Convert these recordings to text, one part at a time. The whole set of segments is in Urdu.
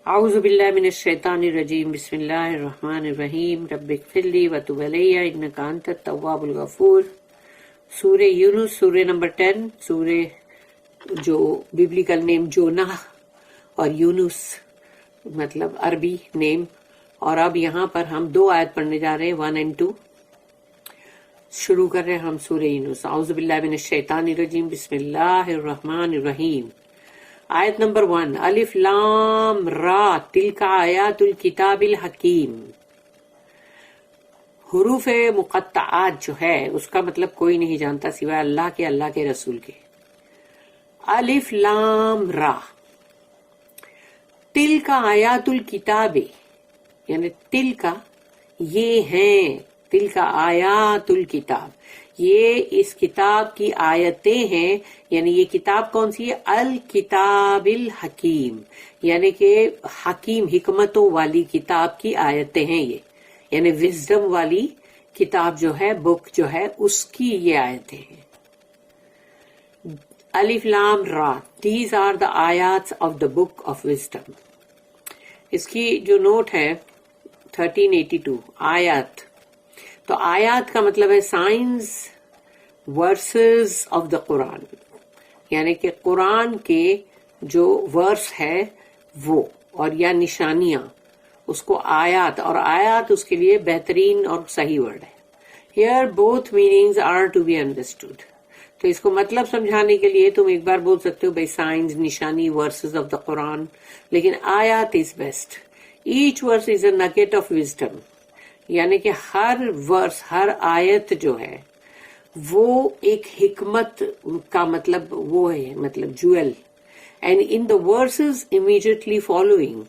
اعوذ باللہ من الشیطان الرجیم بسم اللہ الرحمن الرحیم رب اغفر لی وتب علی انک انت التواب الغفور۔ سورہ یونس، سورہ نمبر 10، سورہ جو بیبلیکل نیم جونا اور یونس مطلب عربی نیم۔ اور اب یہاں پر ہم 2 آیت پڑھنے جا رہے ہیں، 1 اور 2۔ شروع کر رہے ہیں ہم سورہ یونس۔ اعوذ باللہ من الشیطان الرجیم بسم اللہ الرحمن الرحیم۔ آیت نمبر 1، الف لام را تلک آیات الکتاب الحکیم۔ حروف مقطعات جو ہے اس کا مطلب کوئی نہیں جانتا سوائے اللہ کے رسول کے۔ الف لام را تلک آیات الکتاب، یعنی تلک یہ ہیں، تلک آیات الکتاب یہ اس کتاب کی آیتیں ہیں۔ یعنی یہ کتاب کون سی ہے؟ الکتاب الحکیم، یعنی کہ حکیم حکمتوں والی کتاب کی آیتیں ہیں یہ، یعنی وزڈم والی کتاب جو ہے، بک جو ہے، اس کی یہ آیتیں ہیں۔ الف لام را دیز آر دا آیاتس of the book of wisdom. اس کی جو نوٹ ہے 1382 آیات، تو آیات کا مطلب ہے سائنس ورسز آف دا قرآن، یعنی کہ قرآن کے جو ورس ہے وہ، اور یا نشانیاں، اس کو آیات، اور آیات اس کے لیے بہترین اور صحیح ورڈ ہے۔ Here both meanings are to be understood. تو اس کو مطلب سمجھانے کے لیے تم ایک بار بول سکتے ہو بھائی سائنس، نشانی، ورسز آف دا قرآن، لیکن آیات is best. Each verse is a nugget of wisdom, یعنی کہ ہر ورس، ہر آیت جو ہے وہ ایک حکمت کا مطلب وہ ہے، مطلب jewel, and in the verses immediately following,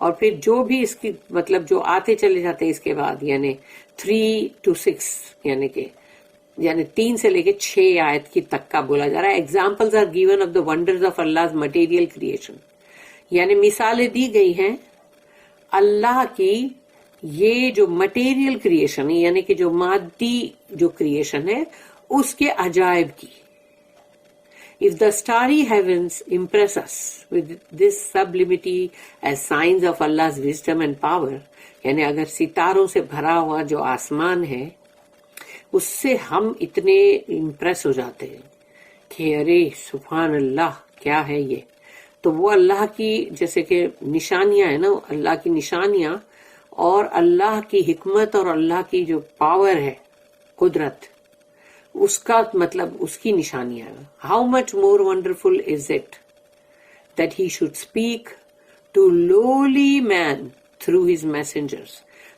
اور پھر جو بھی اس کی مطلب جو آتے چلے جاتے ہیں اس کے بعد، یعنی 3 to 6، یعنی 3 سے لے کے 6 آیت کی تک کا بولا جا رہا ہے۔ Examples are given of the wonders of اللہ's مٹیریل کریشن، یعنی مثالیں دی گئی ہیں اللہ کی یہ جو مٹیریل کریشن ہے، یعنی کہ جو مادی جو کریشن ہے اس کے عجائب کی۔ If the starry heavens impress us with this sublimity as signs of Allah's wisdom and power، یعنی اگر ستاروں سے بھرا ہوا جو آسمان ہے اس سے ہم اتنے امپریس ہو جاتے ہیں کہ ارے سبحان اللہ کیا ہے یہ، تو وہ اللہ کی جیسے کہ نشانیاں ہیں نا، اللہ کی نشانیاں اور اللہ کی حکمت اور اللہ کی جو پاور ہے، قدرت، اس کا مطلب اس کی نشانیاں۔ How much more wonderful is it that he should speak to lowly man through his messengers.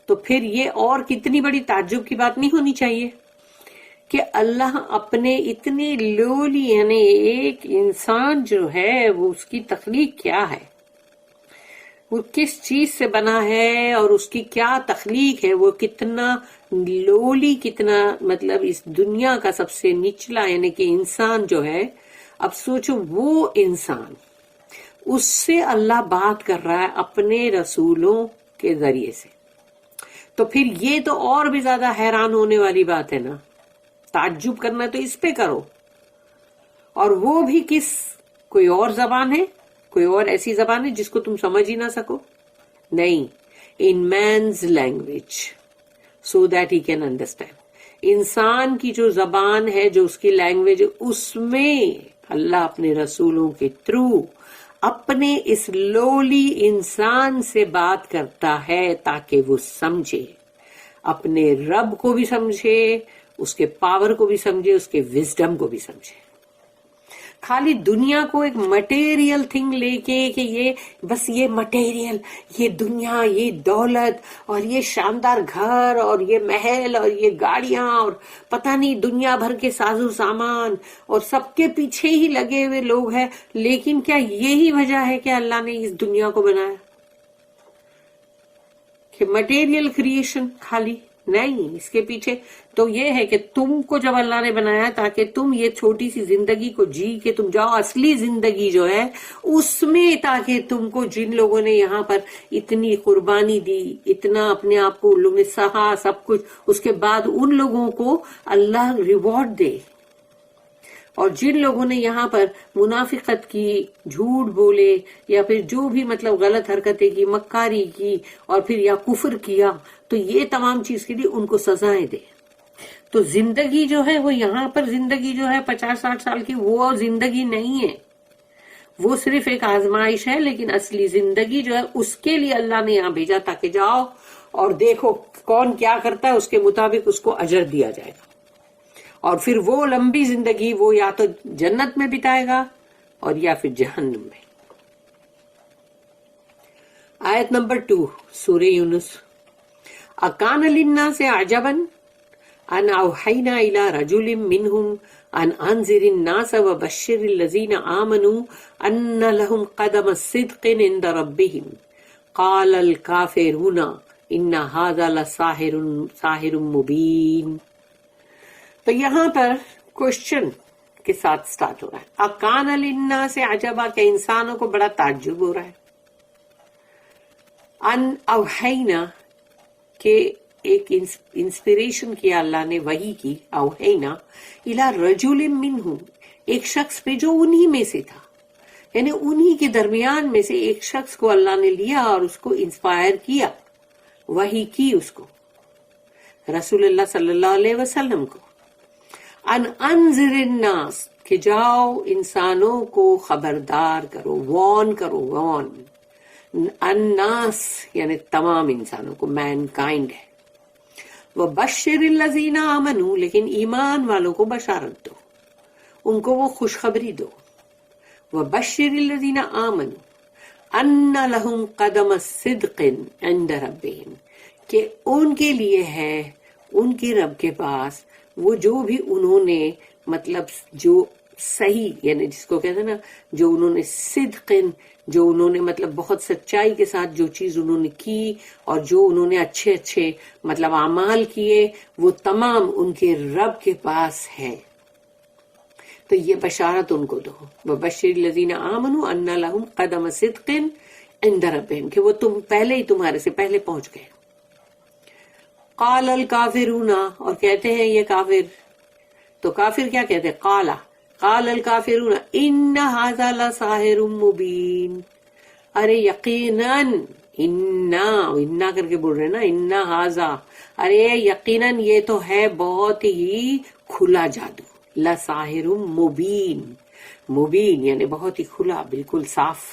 تو پھر یہ اور کتنی بڑی تعجب کی بات نہیں ہونی چاہیے کہ اللہ اپنے اتنی لولی، یعنی ایک انسان جو ہے وہ اس کی تخلیق کیا ہے، وہ کس چیز سے بنا ہے اور اس کی کیا تخلیق ہے، وہ کتنا لولی، کتنا مطلب اس دنیا کا سب سے نچلا، یعنی کہ انسان جو ہے۔ اب سوچو وہ انسان، اس سے اللہ بات کر رہا ہے اپنے رسولوں کے ذریعے سے، تو پھر یہ تو اور بھی زیادہ حیران ہونے والی بات ہے نا۔ تعجب کرنا تو اس پہ کرو، اور وہ بھی کس، کوئی اور زبان ہے، کوئی اور ایسی زبان ہے جس کو تم سمجھ ہی نہ سکو؟ نہیں، ان means language so that he can understand. انسان کی جو زبان ہے، جو اس کی لینگویج، اس میں اللہ اپنے رسولوں کے تھرو اپنے اس لولی انسان سے بات کرتا ہے تاکہ وہ سمجھے، اپنے رب کو بھی سمجھے، اس کے پاور کو بھی سمجھے، اس کے وزڈم کو بھی سمجھے۔ خالی دنیا کو ایک مٹیریل تھنگ لے کے کہ یہ بس یہ مٹیریل، یہ دنیا، یہ دولت اور یہ شاندار گھر اور یہ محل اور یہ گاڑیاں اور پتہ نہیں دنیا بھر کے ساز و سامان، اور سب کے پیچھے ہی لگے ہوئے لوگ ہیں، لیکن کیا یہی وجہ ہے کہ اللہ نے اس دنیا کو بنایا کہ مٹیریل کریشن؟ خالی نہیں، اس کے پیچھے تو یہ ہے کہ تم کو جب اللہ نے بنایا تاکہ تم یہ چھوٹی سی زندگی کو جی کے تم جاؤ اصلی زندگی جو ہے اس میں، تاکہ تم کو جن لوگوں نے یہاں پر اتنی قربانی دی، اتنا اپنے آپ کو ان لوگوں نے سہا سب کچھ، اس کے بعد ان لوگوں کو اللہ ریوارڈ دے، اور جن لوگوں نے یہاں پر منافقت کی، جھوٹ بولے، یا پھر جو بھی مطلب غلط حرکتیں کی، مکاری کی، اور پھر یا کفر کیا، تو یہ تمام چیز کے لیے ان کو سزائیں دے. تو زندگی جو ہے وہ یہاں پر زندگی جو ہے 50-60 سال کی، وہ زندگی نہیں ہے، وہ صرف ایک آزمائش ہے. لیکن اصلی زندگی جو ہے اس کے لیے اللہ نے یہاں بھیجا تاکہ جاؤ اور دیکھو کون کیا کرتا ہے، اس کے مطابق اس کو اجر دیا جائے گا. اور پھر وہ لمبی زندگی وہ یا تو جنت میں بتائے گا اور یا پھر جہنم میں. آیت نمبر 2 سورہ یونس. اکان للناس عجبا ان اوحینا الی رجل منہم ان انذر الناس وبشر الذین آمنوا ان لهم قدم صدق عند ربهم قال الکافرون ان ھذا لساحر مبین. تو یہاں پر کوشچن کے ساتھ سٹارٹ ہو رہا ہے. اکان للناس عجبا، کہ انسانوں کو بڑا تعجب ہو رہا ہے. ان اوحینا، کہ ایک انسپریشن کیا اللہ نے، وحی کی. اوحینا الی رجل منہم، ایک شخص پہ جو انہی میں سے تھا، یعنی انہی کے درمیان میں سے ایک شخص کو اللہ نے لیا اور اس کو انسپائر کیا، وحی کی اس کو، رسول اللہ صلی اللہ علیہ وسلم کو. ان انذر الناس، کہ جاؤ انسانوں کو خبردار کرو، وارن کرو. وارن الناس یعنی تمام انسانوں کو، مین کائنڈ ہے. وبشر الذین آمنوا، لیکن ایمان والوں کو بشارت دو، ان کو وہ خوشخبری دو. وبشر الذین آمنوا ان لهم قدم صدق عند ربهم، کہ ان کے لیے ہے ان کے رب کے پاس وہ جو بھی انہوں نے مطلب جو صحیح، یعنی جس کو کہتے ہیں نا، جو انہوں نے صدق، جو انہوں نے مطلب بہت سچائی کے ساتھ جو چیز انہوں نے کی، اور جو انہوں نے اچھے اچھے مطلب اعمال کیے، وہ تمام ان کے رب کے پاس ہے. تو یہ بشارت ان کو دو. وبشر الذین آمنوا ان لهم قدم صدق عند ربهم، کہ وہ تم پہلے ہی تمہارے سے پہلے پہنچ گئے. قال الکافرون، اور کہتے ہیں یہ کافر، تو کافر کیا کہتے ہیں؟ قال الکافرون ان ھذا لساحر مبین. ارے یقیناً، انا کر کے بول رہے نا، ان ھذا، ارے یقیناً یہ تو ہے بہت ہی کھلا جادو. لساحر مبین، مبین یعنی بہت ہی کھلا، بالکل صاف.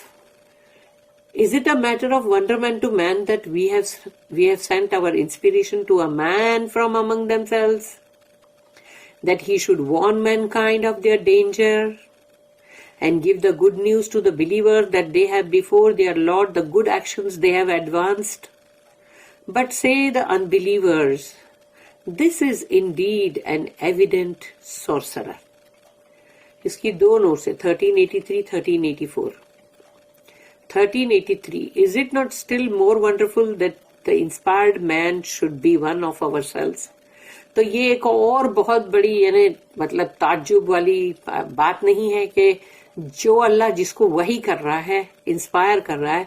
Is it a matter of wonderment to man that we have sent our inspiration to a man from among themselves, that he should warn mankind of their danger and give the good news to the believers that they have before their Lord the good actions they have advanced? But say the unbelievers, this is indeed an evident sorcerer. اس کی دو نوٹس ہیں، 1383 1384. 1383. Is it not still more wonderful that the inspired man should be one of ourselves? تو یہ ایک اور بہت بڑی یعنی مطلب تعجب والی بات نہیں ہے کہ جو اللہ جس کو وحی کر رہا ہے، انسپائر کر رہا ہے،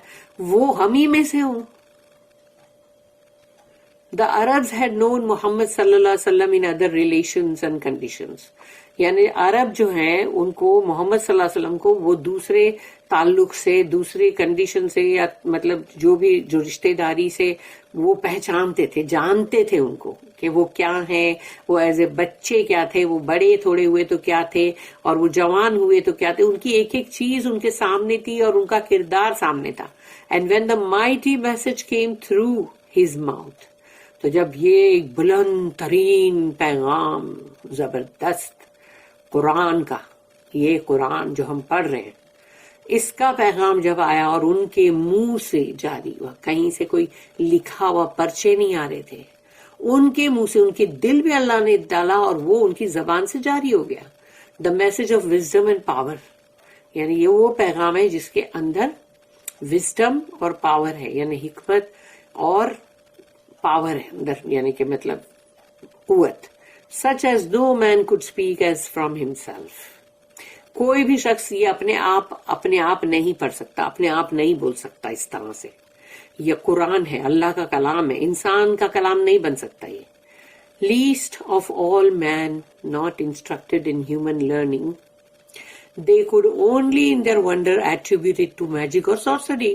وہ ہم ہی میں سے ہوں. The Arabs had known Muhammad sallallahu alaihi wasallam in other relations and conditions. یعنی عرب جو ہیں ان کو محمد صلی اللہ علیہ وسلم کو وہ دوسرے تعلق سے، دوسری کنڈیشن سے، یا مطلب جو بھی جو رشتہ داری سے وہ پہچانتے تھے، جانتے تھے ان کو کہ وہ کیا ہیں، وہ ایز اے بچے کیا تھے، وہ بڑے تھوڑے ہوئے تو کیا تھے، اور وہ جوان ہوئے تو کیا تھے. ان کی ایک ایک چیز ان کے سامنے تھی اور ان کا کردار سامنے تھا. And when the mighty message came through his mouth، تو جب یہ ایک بلند ترین پیغام، زبردست قرآن کا، یہ قرآن جو ہم پڑھ رہے ہیں، اس کا پیغام جب آیا اور ان کے منہ سے جاری ہوا، کہیں سے کوئی لکھا ہوا پرچے نہیں آ رہے تھے، ان کے منہ سے، ان کے دل میں اللہ نے ڈالا اور وہ ان کی زبان سے جاری ہو گیا. The message of wisdom and power, یعنی یہ وہ پیغام ہے جس کے اندر وزڈم اور پاور ہے، یعنی حکمت اور پاور ہے اندر، یعنی کہ مطلب قوت. such as no man could speak as from himself. کوئی بھی شخص یہ اپنے آپ نہیں پڑھ سکتا، اپنے آپ نہیں بول سکتا اس طرح سے. یہ قرآن ہے، اللہ کا کلام ہے، انسان کا کلام نہیں بن سکتا یہ. least of all man not instructed in human learning they could only in their wonder attribute it to magic or sorcery.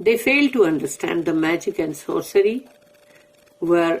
They failed to understand the magic and sorcery were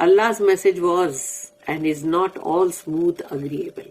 Allah's message was and is not all smooth agreeable.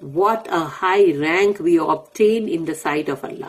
what a high rank we obtain in the sight of Allah.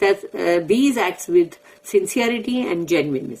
that these acts with sincerity and genuineness,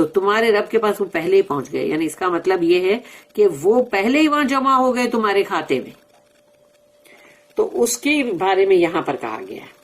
تو تمہارے رب کے پاس وہ پہلے ہی پہنچ گئے، یعنی اس کا مطلب یہ ہے کہ وہ پہلے ہی وہاں جمع ہو گئے تمہارے کھاتے میں، تو اس کے بارے میں یہاں پر کہا گیا ہے.